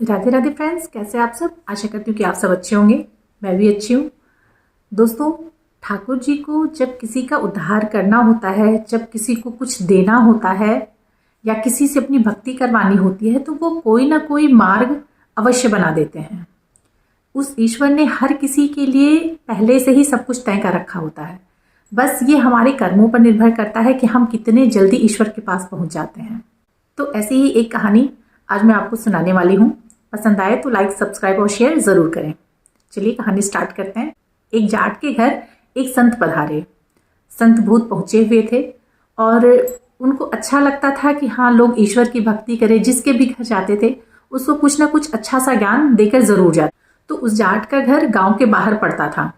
Radhe Radhe friends, कैसे आप सब। आशा करती हूँ कि आप सब अच्छे होंगे। मैं भी अच्छी हूँ। दोस्तों, ठाकुर जी को जब किसी का उद्धार करना होता है, जब किसी को कुछ देना होता है या किसी से अपनी भक्ति करवानी होती है, तो वो कोई ना कोई मार्ग अवश्य बना देते हैं। उस ईश्वर ने हर किसी के लिए पहले से ही सब कुछ तय कर रखा होता है। बस ये हमारे कर्मों पर निर्भर करता है कि हम कितने जल्दी ईश्वर के पास पहुंच जाते हैं। तो ऐसी ही एक कहानी आज मैं आपको सुनाने वाली हूँ। पसंद आए तो लाइक, सब्सक्राइब और शेयर ज़रूर करें। चलिए कहानी स्टार्ट करते हैं। एक जाट के घर एक संत पधारे। संत भूत पहुँचे हुए थे और उनको अच्छा लगता था कि हाँ, लोग ईश्वर की भक्ति करें। जिसके भी घर जाते थे उसको कुछ ना कुछ अच्छा सा ज्ञान देकर ज़रूर जाते। तो उस जाट का घर गांव के बाहर पड़ता था।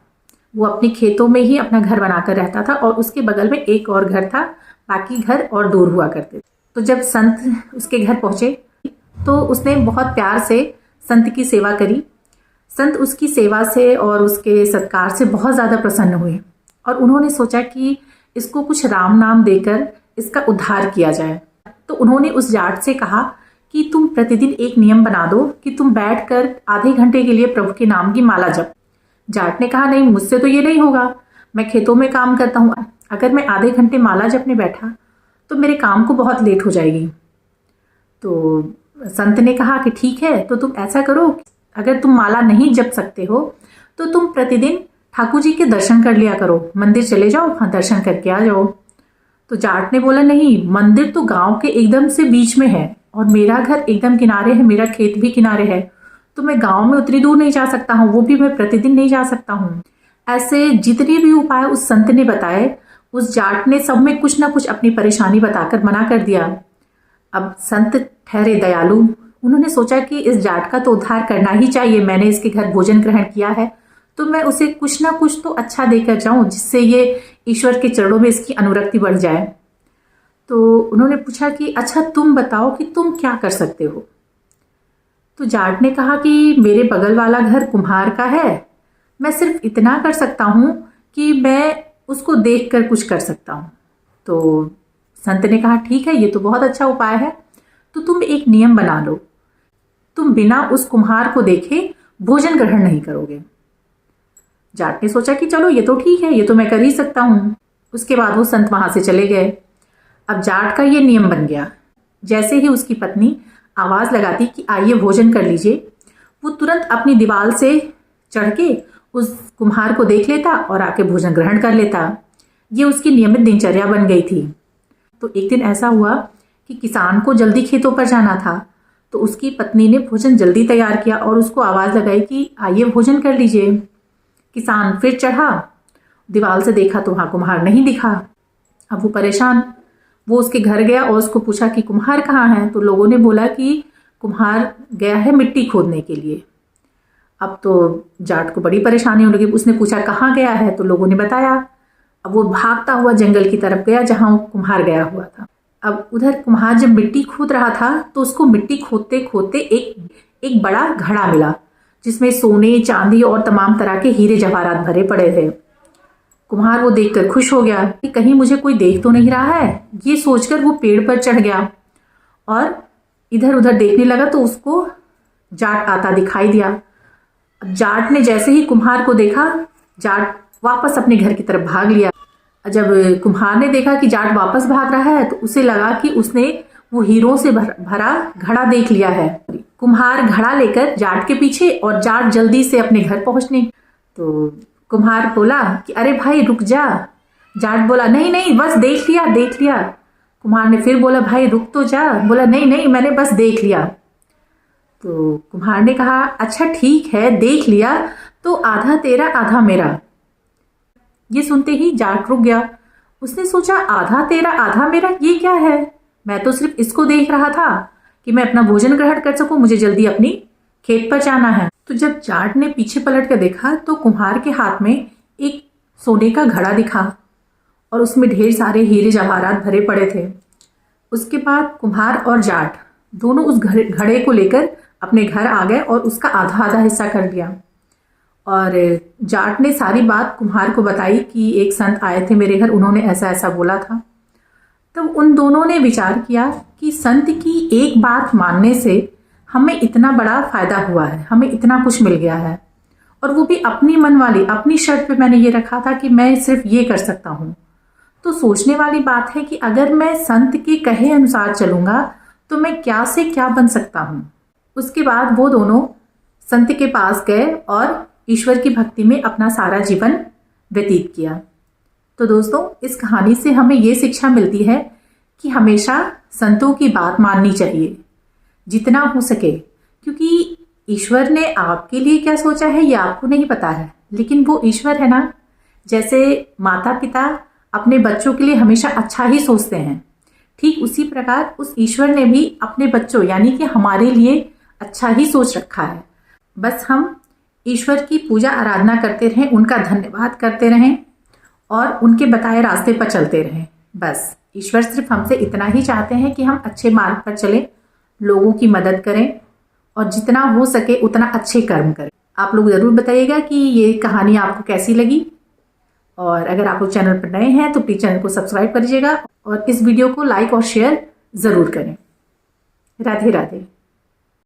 वो अपने खेतों में ही अपना घर बनाकर रहता था और उसके बगल में एक और घर था। बाकी घर और दूर हुआ करते थे। तो जब संत उसके घर पहुँचे तो उसने बहुत प्यार से संत की सेवा करी। संत उसकी सेवा से और उसके सत्कार से बहुत ज़्यादा प्रसन्न हुए और उन्होंने सोचा कि इसको कुछ राम नाम देकर इसका उद्धार किया जाए। तो उन्होंने उस जाट से कहा कि तुम प्रतिदिन एक नियम बना दो कि तुम बैठकर आधे घंटे के लिए प्रभु के नाम की माला जप। जाट ने कहा, नहीं, मुझसे तो ये नहीं होगा। मैं खेतों में काम करता हूँ। अगर मैं आधे घंटे माला जपने बैठा तो मेरे काम को बहुत लेट हो जाएगी। तो संत ने कहा कि ठीक है, तो तुम ऐसा करो, अगर तुम माला नहीं जप सकते हो तो तुम प्रतिदिन ठाकुर जी के दर्शन कर लिया करो। मंदिर चले जाओ, वहाँ दर्शन करके आ जाओ। तो जाट ने बोला, नहीं, मंदिर तो गांव के एकदम से बीच में है और मेरा घर एकदम किनारे है, मेरा खेत भी किनारे है, तो मैं गांव में उतनी दूर नहीं जा सकता हूँ, वो भी मैं प्रतिदिन नहीं जा सकता हूँ। ऐसे जितने भी उपाय उस संत ने बताए, उस जाट ने सब में कुछ ना कुछ अपनी परेशानी बताकर मना कर दिया। अब संत ठहरे दयालु। उन्होंने सोचा कि इस जाट का तो उद्धार करना ही चाहिए। मैंने इसके घर भोजन ग्रहण किया है तो मैं उसे कुछ ना कुछ तो अच्छा देकर जाऊं, जिससे ये ईश्वर के चरणों में इसकी अनुरक्ति बढ़ जाए। तो उन्होंने पूछा कि अच्छा, तुम बताओ कि तुम क्या कर सकते हो। तो जाट ने कहा कि मेरे बगल वाला घर कुम्हार का है, मैं सिर्फ इतना कर सकता हूँ कि मैं उसको देख कर कुछ कर सकता हूँ। तो संत ने कहा, ठीक है, ये तो बहुत अच्छा उपाय है, तो तुम एक नियम बना लो, तुम बिना उस कुम्हार को देखे भोजन ग्रहण नहीं करोगे। जाट ने सोचा कि चलो, ये तो ठीक है, ये तो मैं कर ही सकता हूँ। उसके बाद वो संत वहां से चले गए। अब जाट का ये नियम बन गया। जैसे ही उसकी पत्नी आवाज लगाती कि आइए भोजन कर लीजिए, वो तुरंत अपनी दीवार से चढ़ के उस कुम्हार को देख लेता और आके भोजन ग्रहण कर लेता। ये उसकी नियमित दिनचर्या बन गई थी। तो एक दिन ऐसा हुआ कि किसान को जल्दी खेतों पर जाना था, तो उसकी पत्नी ने भोजन जल्दी तैयार किया और उसको आवाज़ लगाई कि आइए भोजन कर लीजिए। किसान फिर चढ़ा, दीवार से देखा तो वहाँ कुम्हार नहीं दिखा। अब वो परेशान, वो उसके घर गया और उसको पूछा कि कुम्हार कहाँ है। तो लोगों ने बोला कि कुम्हार गया है मिट्टी खोदने के लिए। अब तो जाट को बड़ी परेशानी होने लगी। उसने पूछा कहाँ गया है, तो लोगों ने बताया। अब वो भागता हुआ जंगल की तरफ गया जहाँ वो कुम्हार गया हुआ था। अब उधर कुम्हार जब मिट्टी खोद रहा था तो उसको मिट्टी खोदते खोदते एक बड़ा घड़ा मिला, जिसमें सोने, चांदी और तमाम तरह के हीरे जवाहरात भरे पड़े थे। कुम्हार वो देखकर खुश हो गया कि कहीं मुझे कोई देख तो नहीं रहा है। ये सोचकर वो पेड़ पर चढ़ गया और इधर उधर देखने लगा तो उसको जाट आता दिखाई दिया। अब जाट ने जैसे ही कुम्हार को देखा, जाट वापस अपने घर की तरफ भाग लिया। जब कुम्हार ने देखा कि जाट वापस भाग रहा है तो उसे लगा कि उसने वो हीरों से भरा घड़ा देख लिया है। कुम्हार घड़ा लेकर जाट के पीछे और जाट जल्दी से अपने घर पहुंचने। तो कुम्हार बोला कि अरे भाई रुक जा। जाट बोला नहीं नहीं, बस देख लिया देख लिया। कुम्हार ने फिर बोला भाई रुक तो जा। बोला नहीं नहीं, मैंने बस देख लिया। तो कुम्हार ने कहा अच्छा ठीक है, देख लिया तो आधा तेरा आधा मेरा। ये सुनते ही जाट रुक गया। उसने सोचा आधा तेरा आधा मेरा, ये क्या है? मैं तो सिर्फ इसको देख रहा था कि मैं अपना भोजन ग्रहण कर सकूं, मुझे जल्दी अपनी खेत पर जाना है। तो जब जाट ने पीछे पलट कर देखा तो कुम्हार के हाथ में एक सोने का घड़ा दिखा और उसमें ढेर सारे हीरे जवाहरात भरे पड़े थे। उसके बाद कुम्हार और जाट दोनों उस घड़े को लेकर अपने घर आ गए और उसका आधा आधा हिस्सा कर लिया। और जाट ने सारी बात कुम्हार को बताई कि एक संत आए थे मेरे घर, उन्होंने ऐसा ऐसा बोला था। तब उन दोनों ने विचार किया कि संत की एक बात मानने से हमें इतना बड़ा फायदा हुआ है, हमें इतना कुछ मिल गया है, और वो भी अपनी मन वाली अपनी शर्त पे मैंने ये रखा था कि मैं सिर्फ ये कर सकता हूँ। तो सोचने वाली बात है कि अगर मैं संत के कहे अनुसार चलूंगा तो मैं क्या से क्या बन सकता हूँ। उसके बाद वो दोनों संत के पास गए और ईश्वर की भक्ति में अपना सारा जीवन व्यतीत किया। तो दोस्तों, इस कहानी से हमें ये शिक्षा मिलती है कि हमेशा संतों की बात माननी चाहिए जितना हो सके, क्योंकि ईश्वर ने आपके लिए क्या सोचा है ये आपको नहीं पता है, लेकिन वो ईश्वर है ना। जैसे माता पिता अपने बच्चों के लिए हमेशा अच्छा ही सोचते हैं, ठीक उसी प्रकार उस ईश्वर ने भी अपने बच्चों यानी कि हमारे लिए अच्छा ही सोच रखा है। बस हम ईश्वर की पूजा आराधना करते रहें, उनका धन्यवाद करते रहें और उनके बताए रास्ते पर चलते रहें। बस ईश्वर सिर्फ हमसे इतना ही चाहते हैं कि हम अच्छे मार्ग पर चलें, लोगों की मदद करें और जितना हो सके उतना अच्छे कर्म करें। आप लोग ज़रूर बताइएगा कि ये कहानी आपको कैसी लगी, और अगर आप लोग चैनल पर नए हैं तो प्लीज़ चैनल को सब्सक्राइब करिएगा और इस वीडियो को लाइक और शेयर ज़रूर करें। राधे राधे।